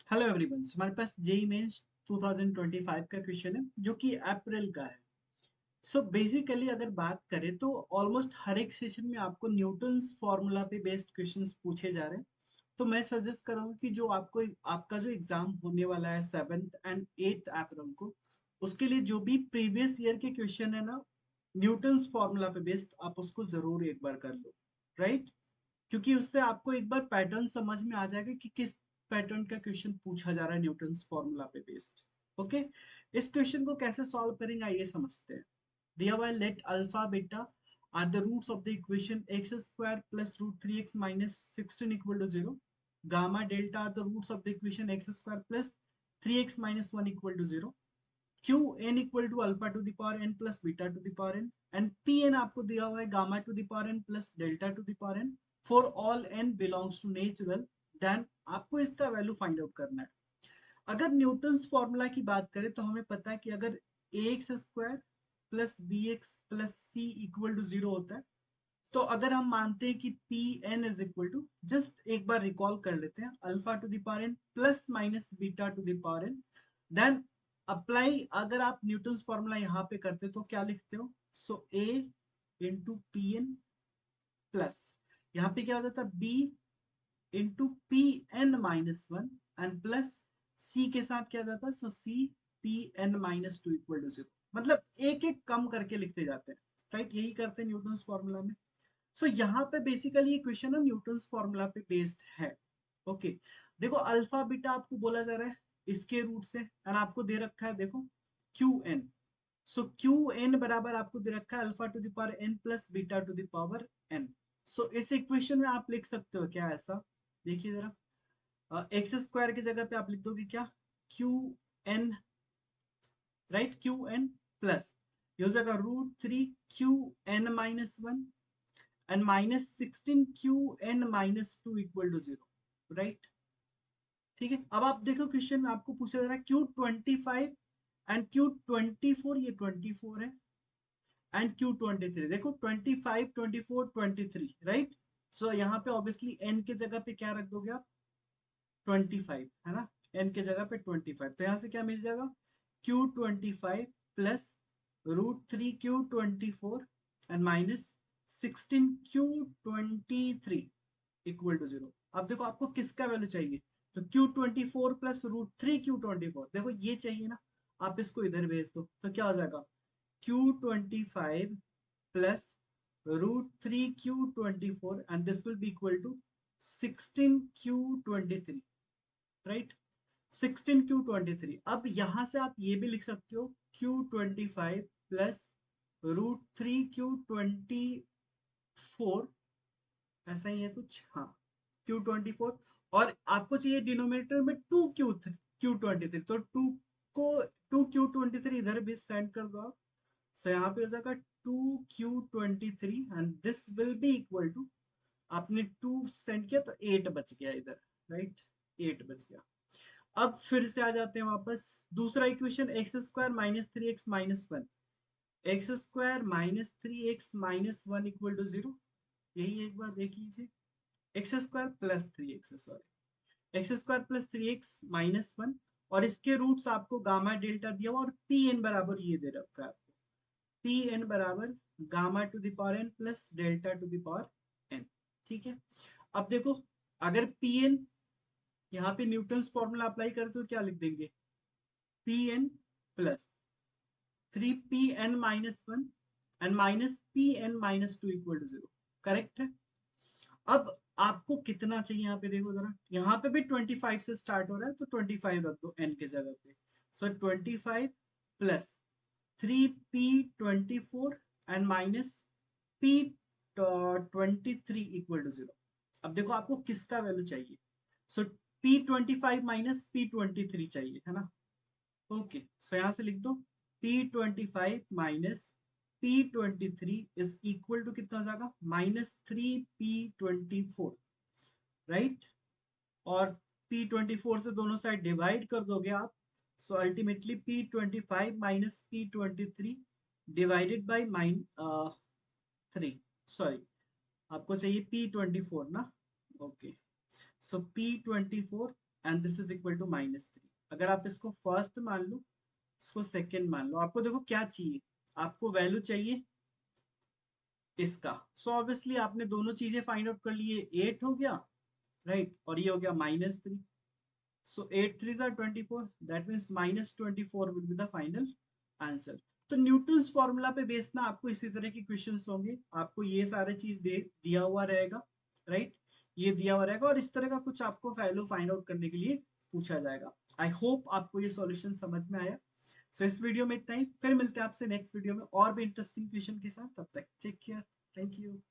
Hello everyone, हमारे पास JEE mains 2025 का question है जो कि अप्रैल का है। सो बेसिकली अगर बात करें तो ऑलमोस्ट हर एक सेशन में आपको न्यूटन्स फॉर्मूला पे बेस्ड क्वेश्चंस पूछे जा रहे हैं। तो मैं सजेस्ट करूंगा कि जो आपको आपका जो एग्जाम होने वाला है 7th एंड 8th अप्रैल को, उसके लिए जो भी प्रीवियस ईयर के क्वेश्चन है ना, न्यूटन्स फॉर्मूला पे बेस्ड, आप उसको जरूर एक बार कर लो। राइट? क्योंकि उससे आपको एक बार पैटर्न समझ में आ जाएगा कि किस पैटर्न का क्वेश्चन पूछा जा रहा है न्यूटन्स फॉर्मूला पे बेस्ड। ओके, इस क्वेश्चन को कैसे सॉल्व करेंगे आइए समझते हैं। दिया हुआ है let alpha beta are the roots of the equation X square plus root three X minus 16 equal to zero. Gamma delta are the roots of the equation X square plus three X minus one equal to zero. Q N equal to alpha to the power N plus beta to the power N, and P N आपको दिया हुआ है gamma to the power N plus delta to the power N for all N belongs to natural. Then आपको इसका value find out करना है। अगर Newton's formula की बात करें तो हमें पता है कि अगर a x square plus b x plus c equal to zero होता है, तो अगर हम मानते हैं कि p n is equal to, just एक बार रिकॉल कर लेते हैं, alpha to the power N plus minus beta to the power n, then apply अगर आप न्यूटन्स फॉर्मूला यहाँ पे करते तो क्या लिखते हो? So a into p N plus, यहाँ पे क्या हो जाता है, b into p N minus one, and plus c के साथ क्या जाता है, so c p N minus two equal to zero. मतलब एक एक कम करके लिखते जाते हैं। राइट? यही करते हैं न्यूटन्स फॉर्मूला में। सो यहाँ पे बेसिकली ये क्वेश्चन ना न्यूटन्स फॉर्मूला पे बेस्ड है। ओके, देखो अल्फा बीटा आपको बोला जा रहा है इसके रूट से, एंड आपको दे रखा है देखो q n. So q n बराबर आपको दे रखा है alpha to the power N plus beta to the power n. So इस इक्वेशन में आप लिख सकते हो क्या ऐसा, देखिए जरा, एक्स स्क्वायर की जगह पे आप लिख दोगे क्या, Q N. Right? Q N plus ये हो जाएगा root three Q N minus one and minus 16 Q N minus two equal to zero. Right? ठीक है, अब आप देखो क्वेश्चन में आपको पूछा जा रहा है क्यू 25 एंड क्यू 24, ये 24 है, एंड क्यू 23, देखो 25 24 23। राइट? सो यहाँ पे ऑब्वियसली एन के जगह पे क्या रख दोगे आप, 25, है ना? एन के जगह पे 25, तो यहाँ से क्या मिल जाएगा, Q 25 plus root three Q 24 and minus 16 Q 23 equal to zero. अब देखो आपको किसका वैल्यू चाहिए, तो Q 24 plus root three Q 24, देखो ये चाहिए ना, आप इसको इधर भेज दो तो क्या हो जाएगा, Q 25 plus root three Q 24 and this will be equal to 16 Q 23। Right? 16 Q 23। अब यहां से आप ये भी लिख सकते हो Q 25 plus root three Q 24, ऐसा ही है कुछ, हाँ, क्यू 24। और आपको चाहिए डिनोमिनेटर में टू क्यू 23, तो टू को, टू क्यू 23 इधर भी सेंड कर दो आप। सो यहाँ पे हो जाएगा two Q 23 and this will be equal to, आपने टू सेंड किया तो एट बच गया इधर। राइट? एट बच गया। अब फिर से आ जाते हैं वापस, दूसरा equation X square minus three X minus one, X square minus three X minus one equal to zero. यही एक बार देख लीजिए, X square plus three X, sorry, X square plus three X minus one, और इसके roots आपको gamma delta दिया हुआ और पी एन बराबर ये दे रखा है आपको, पी एन बराबर gamma to the power N plus delta to the power N. ठीक है, अब देखो अगर पी एन, यहाँ पे न्यूटन्स फॉर्मूला अप्लाई करते हो क्या लिख देंगे, P N plus three P N minus one and minus P N minus two equal to zero. Correct है? अब आपको कितना चाहिए, यहाँ पे देखो जरा, यहाँ पे भी 25 से स्टार्ट हो रहा है तो 25 रख दो एन के जगह पे। So 25 plus three P 24 and minus P 23 equal to zero. अब देखो आपको किसका वैल्यू चाहिए, सो पी 25 माइनस पी 23 चाहिए, है ना? ओके, सो यहाँ से लिख दो P25 minus P23 is equal to कितना हो जाएगा, माइनस थ्री P24। राइट? और P24 से दोनों साइड डिवाइड कर दोगे आप, so ultimately P25 minus P23 divided by minus three, sorry, आपको चाहिए P24 ना। Okay, so P24 and this is equal to -3। अगर आप इसको फर्स्ट मान लो, इसको सेकेंड मान लो, आपको देखो क्या चाहिए, आपको वैल्यू चाहिए इसका। सो ऑब्वियसली आपने दोनों चीजें फाइंड आउट कर लिए, 8 हो गया राइट, और ये हो गया -3। So 8 3s are 24. That means -24 will be the final answer. तो न्यूटन्स फॉर्मूला पे बेस्ड ना आपको इसी तरह की क्वेश्चंस होंगे, आपको ये सारे चीज दे दिया हुआ रहेगा राइट, ये दिया हुआ रहेगा और इस तरह का कुछ आपको वैल्यू फाइंड आउट करने के लिए पूछा जाएगा। आई होप आपको ये सॉल्यूशन समझ में आया। सो इस वीडियो में इतना ही, फिर मिलते हैं आपसे नेक्स्ट वीडियो में और भी इंटरेस्टिंग क्वेश्चन के साथ। तब तक टेक केयर, थैंक यू।